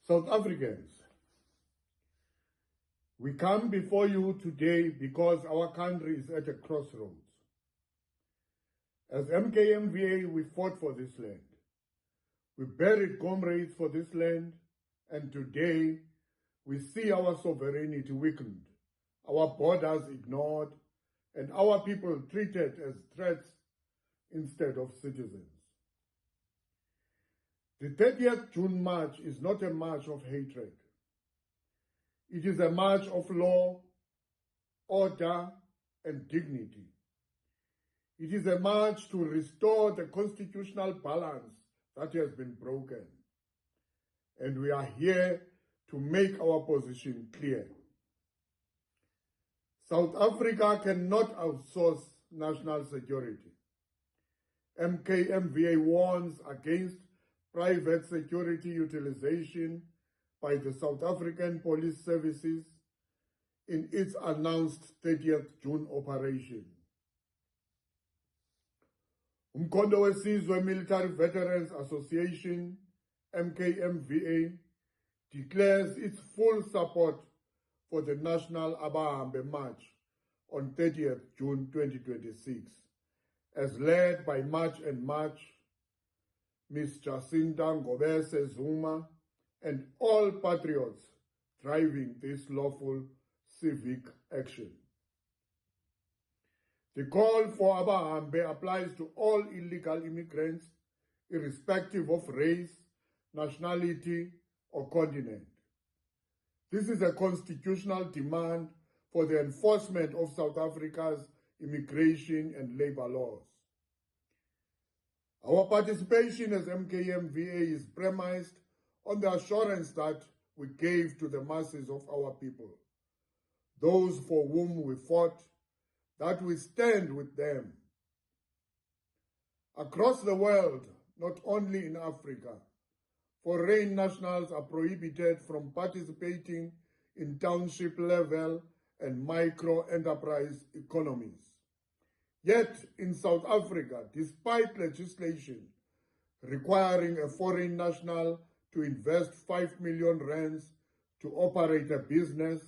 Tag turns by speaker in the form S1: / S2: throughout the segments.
S1: South Africans, we come before you today because our country is at a crossroads. As MKMVA, we fought for this land. We buried comrades for this land, and today we see our sovereignty weakened, our borders ignored, and our people treated as threats instead of citizens. The 30th June March is not a march of hatred. It is a march of law, order, and dignity. It is a march to restore the constitutional balance that has been broken. And we are here to make our position clear. South Africa cannot outsource national security. MKMVA warns against private security utilization by the South African Police Services in its announced 30th June operation. Umkhonto weSizwe Military Veterans Association, MKMVA, declares its full support for the National Abahambe March on 30th June 2026, as led by March and March, Ms. Jacinta Ngobese Zuma, and all patriots driving this lawful civic action. The call for Abahambe applies to all illegal immigrants, irrespective of race, nationality, or continent. This is a constitutional demand for the enforcement of South Africa's immigration and labor laws. Our participation as MKMVA is premised on the assurance that we gave to the masses of our people, those for whom we fought, that we stand with them. Across the world, not only in Africa, foreign nationals are prohibited from participating in township level and micro-enterprise economies. Yet in South Africa, despite legislation requiring a foreign national to invest 5 million rands to operate a business,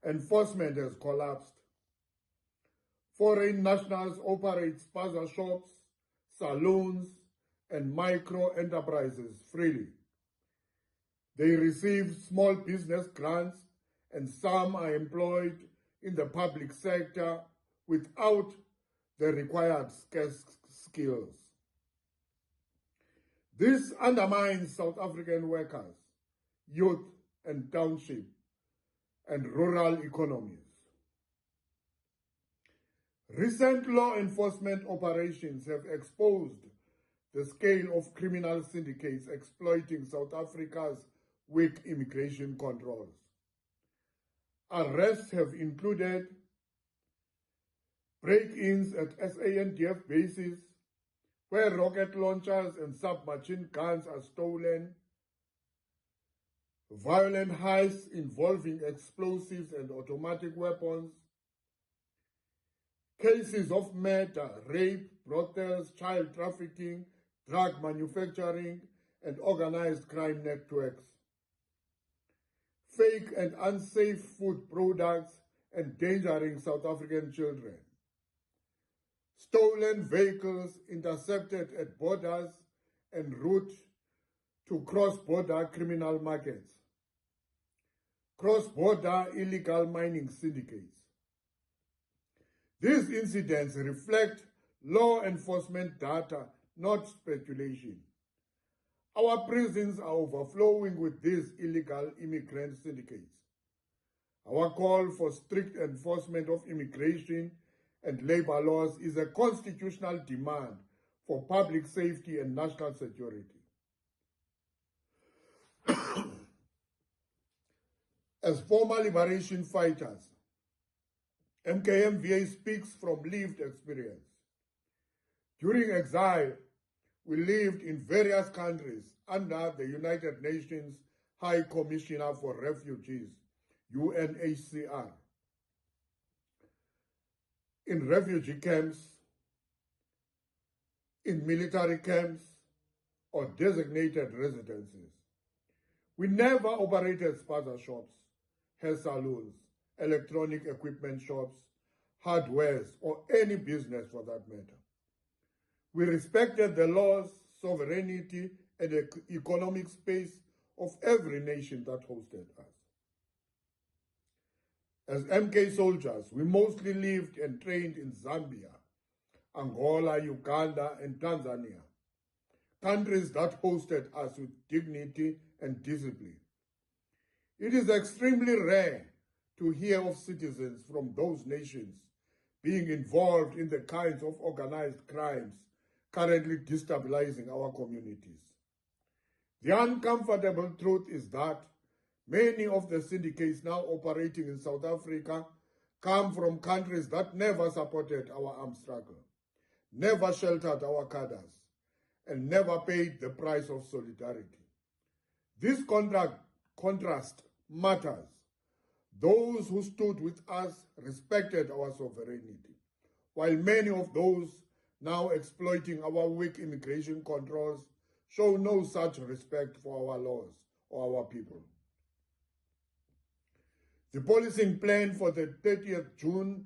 S1: enforcement has collapsed. Foreign nationals operate spaza shops, saloons, and micro-enterprises freely. They receive small business grants, and some are employed in the public sector without the required skills. This undermines South African workers, youth, and township and rural economies. Recent law enforcement operations have exposed the scale of criminal syndicates exploiting South Africa's weak immigration controls. Arrests have included break-ins at SANDF bases, where rocket launchers and submachine guns are stolen, violent heists involving explosives and automatic weapons, cases of murder, rape, brothels, child trafficking, drug manufacturing, and organized crime networks, fake and unsafe food products endangering South African children, stolen vehicles intercepted at borders en route to cross-border criminal markets, cross-border illegal mining syndicates. These incidents reflect law enforcement data, not speculation. Our prisons are overflowing with these illegal immigrant syndicates. Our call for strict enforcement of immigration and labor laws is a constitutional demand for public safety and national security. As former liberation fighters, MKMVA speaks from lived experience. During exile, we lived in various countries under the United Nations High Commissioner for Refugees, UNHCR, in refugee camps, in military camps, or designated residences. We never operated spaza shops, hair salons, electronic equipment shops, hardwares, or any business for that matter. We respected the laws, sovereignty, and the economic space of every nation that hosted us. As MK soldiers, we mostly lived and trained in Zambia, Angola, Uganda, and Tanzania, countries that hosted us with dignity and discipline. It is extremely rare to hear of citizens from those nations being involved in the kinds of organized crimes currently destabilizing our communities. The uncomfortable truth is that many of the syndicates now operating in South Africa come from countries that never supported our armed struggle, never sheltered our cadres, and never paid the price of solidarity. This contrast matters. Those who stood with us respected our sovereignty, while many of those now exploiting our weak immigration controls show no such respect for our laws or our people. The policing plan for the 30th June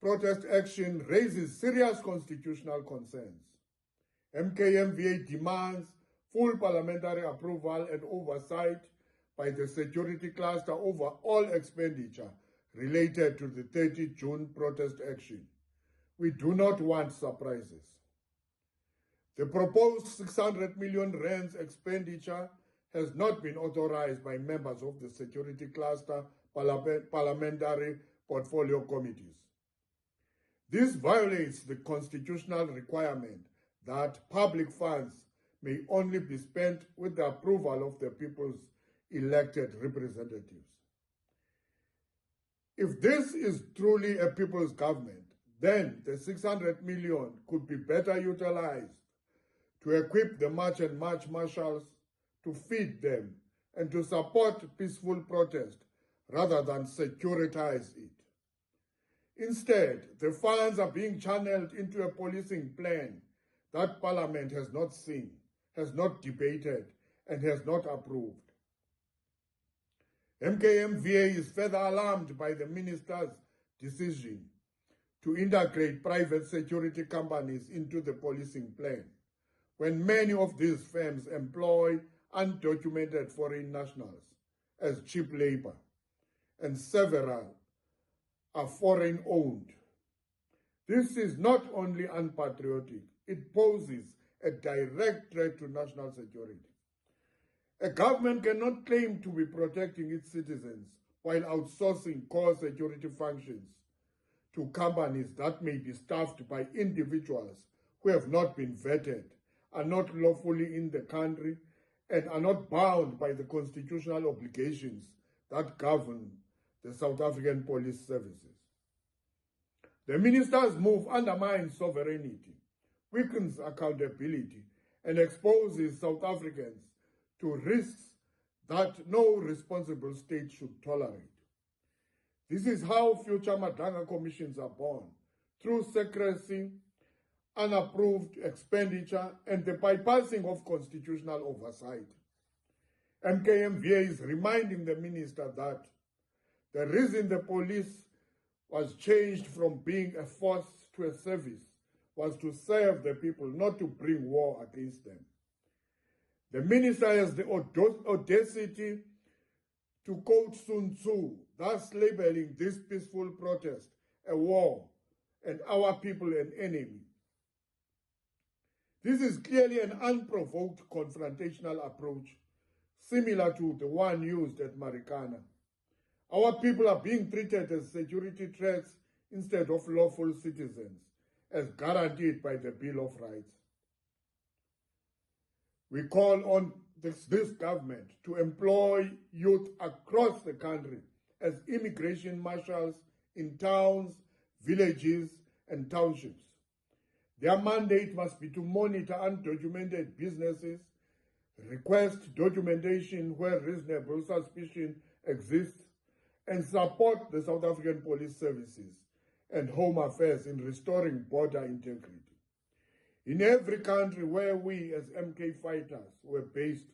S1: protest action raises serious constitutional concerns. MKMVA demands full parliamentary approval and oversight by the security cluster over all expenditure related to the 30 June protest action. We do not want surprises. The proposed 600 million rands expenditure has not been authorized by members of the security cluster parliamentary portfolio committees. This violates the constitutional requirement that public funds may only be spent with the approval of the people's elected representatives. If this is truly a people's government, then the 600 million could be better utilized to equip the March and March marshals, to feed them, and to support peaceful protest rather than securitize it. Instead, the funds are being channeled into a policing plan that Parliament has not seen, has not debated, and has not approved. MKMVA is further alarmed by the minister's decision to integrate private security companies into the policing plan, when many of these firms employ undocumented foreign nationals as cheap labor, and several are foreign-owned. This is not only unpatriotic, it poses a direct threat to national security. A government cannot claim to be protecting its citizens while outsourcing core security functions to companies that may be staffed by individuals who have not been vetted, are not lawfully in the country, and are not bound by the constitutional obligations that govern the South African police services. The minister's move undermines sovereignty, weakens accountability, and exposes South Africans to risks that no responsible state should tolerate. This is how future Madanga commissions are born, through secrecy, unapproved expenditure, and the bypassing of constitutional oversight. MKMVA is reminding the minister that the reason the police was changed from being a force to a service was to serve the people, not to bring war against them. The minister has the audacity to quote Sun Tzu, thus labeling this peaceful protest a war and our people an enemy. This is clearly an unprovoked confrontational approach, similar to the one used at Marikana. Our people are being treated as security threats instead of lawful citizens, as guaranteed by the Bill of Rights. We call on this government to employ youth across the country as immigration marshals in towns, villages, and townships. Their mandate must be to monitor undocumented businesses, request documentation where reasonable suspicion exists, and support the South African Police Services and Home Affairs in restoring border integrity. In every country where we as MK fighters were based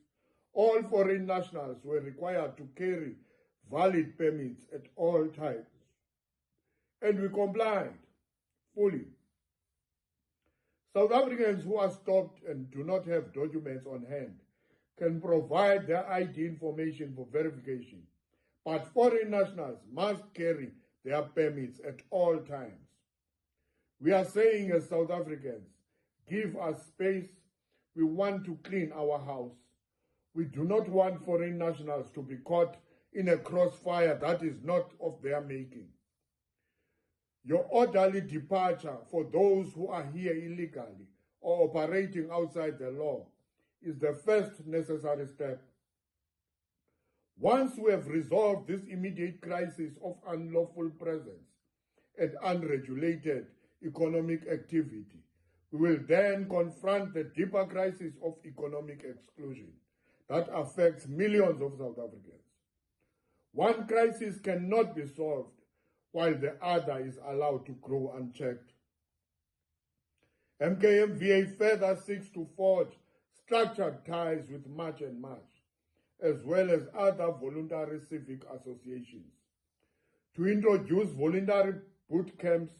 S1: All foreign nationals were required to carry valid permits at all times. And we complied fully. South Africans who are stopped and do not have documents on hand can provide their ID information for verification, but foreign nationals must carry their permits at all times. We are saying as South Africans, give us space. We want to clean our house. We do not want foreign nationals to be caught in a crossfire that is not of their making. Your orderly departure for those who are here illegally or operating outside the law is the first necessary step. Once we have resolved this immediate crisis of unlawful presence and unregulated economic activity, we will then confront the deeper crisis of economic exclusion that affects millions of South Africans. One crisis cannot be solved while the other is allowed to grow unchecked. MKMVA further seeks to forge structured ties with March and March, as well as other voluntary civic associations, to introduce voluntary boot camps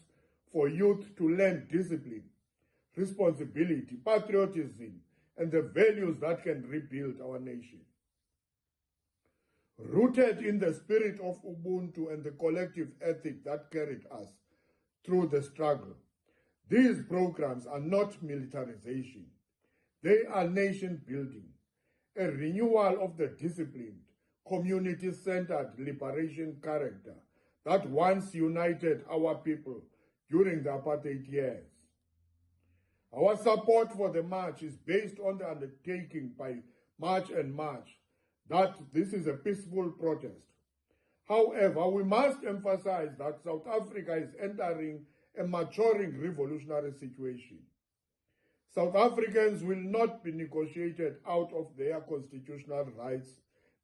S1: for youth to learn discipline, responsibility, patriotism, and the values that can rebuild our nation. Rooted in the spirit of Ubuntu and the collective ethic that carried us through the struggle, these programs are not militarization. They are nation building, a renewal of the disciplined, community-centered liberation character that once united our people during the apartheid years. Our support for the march is based on the undertaking by March and March that this is a peaceful protest. However, we must emphasize that South Africa is entering a maturing revolutionary situation. South Africans will not be negotiated out of their constitutional rights,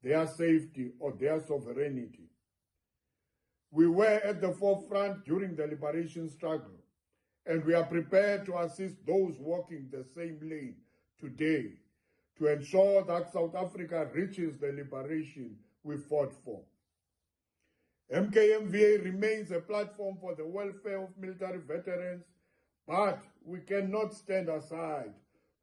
S1: their safety, or their sovereignty. We were at the forefront during the liberation struggle, and we are prepared to assist those walking the same lane today to ensure that South Africa reaches the liberation we fought for. MKMVA remains a platform for the welfare of military veterans, but we cannot stand aside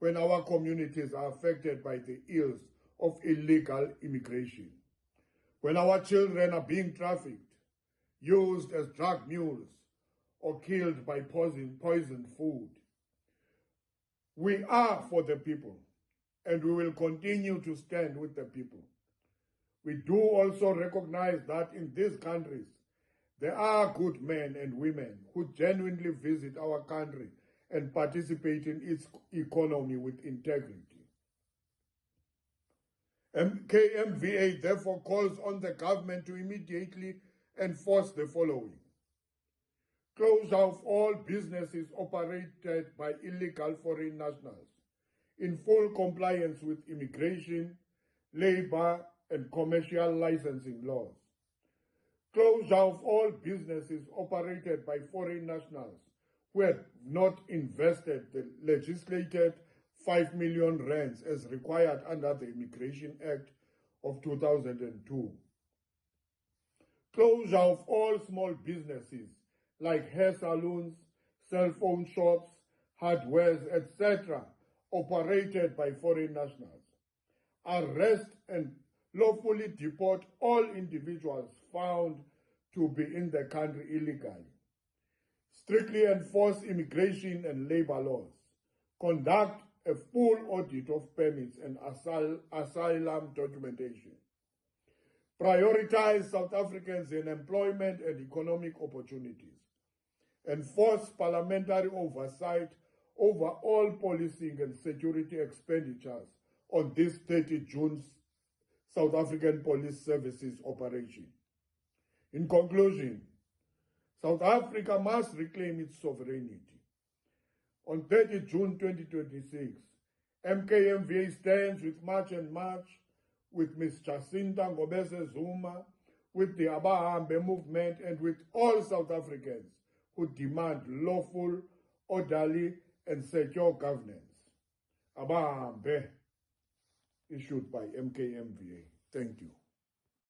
S1: when our communities are affected by the ills of illegal immigration. When our children are being trafficked, used as drug mules, or killed by poisoned food. We are for the people, and we will continue to stand with the people. We do also recognize that in these countries, there are good men and women who genuinely visit our country and participate in its economy with integrity. MKMVA therefore calls on the government to immediately enforce the following: closure of all businesses operated by illegal foreign nationals in full compliance with immigration, labor, and commercial licensing laws. Closure of all businesses operated by foreign nationals who have not invested the legislated 5 million rands as required under the Immigration Act of 2002. Closure of all small businesses like hair salons, cell phone shops, hardwares, etc., operated by foreign nationals. Arrest and lawfully deport all individuals found to be in the country illegally. Strictly enforce immigration and labor laws. Conduct a full audit of permits and asylum documentation. Prioritize South Africans in employment and economic opportunities. Enforce parliamentary oversight over all policing and security expenditures on this 30 June South African Police Services operation. In conclusion, South Africa must reclaim its sovereignty. On 30 June 2026, MKMVA stands with March and March, with Ms. Jacinta Ngobese Zuma, with the Abahambe movement, and with all South Africans who demand lawful, orderly, and secure governance. Abahambe. issued by MKMVA. Thank you.